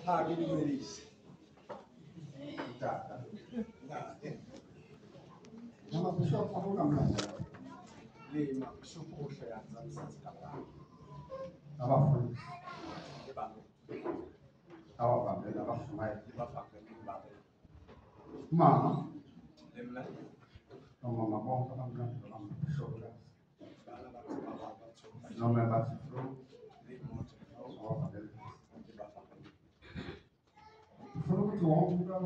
Hagi Milis. Nama besok aku nak belajar. Lima suku saya sekarang. Apa pun. Di Apa pun. Apa semai. pakai di bawah. Mama. Lemna. Mama mau kamu belajar dalam besok. Kalau baca bawa Nama baca itu. remote. Apa pun. Di bawah. Kalau itu orang juga.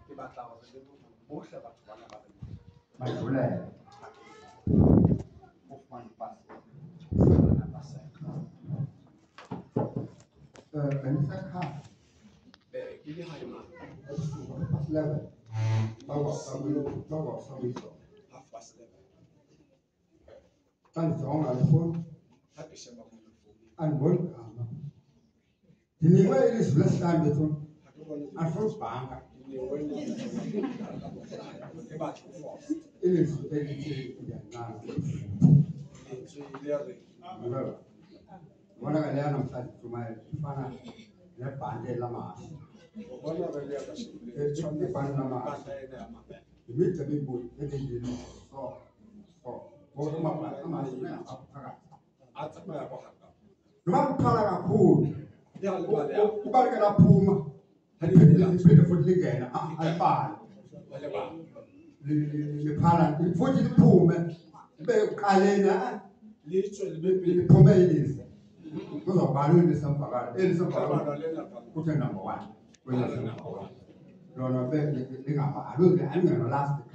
Di bawah itu bos apa mana baca. Macam mana? Bukan pas. Mana pasal. Ini saya kah. Ini hanya Pas level. Bawa sawi so. half past 11. Tan jong alpun. Tapi saya mau Anbol. Ini mah ini sebelas tahun betul. Alpun bangga. ini wani. Di bawah. Ini sudah jangan. Itu dia deh. Mana kan dia nampak cuma mana dia pandai lama. Pokoknya beliau kasih. Dia pandai lama. Pandai dia amat. Ini tapi bu, ini jadi so. Boleh apa? Sama sebenarnya apa? Atas mana kau hakam? Rumah kalau aku, Dia lupa dia. balik ke dapur, hari ini beda food liga na, alpan. Boleh pak. Di palan, di food di puma, be kalena, Lihat di puma ini. Kalau baru ini sampai, ini sampai, kalau lena pak. kita number one. Kita number one. Kalau be, ini apa? Aduh, ini yang last.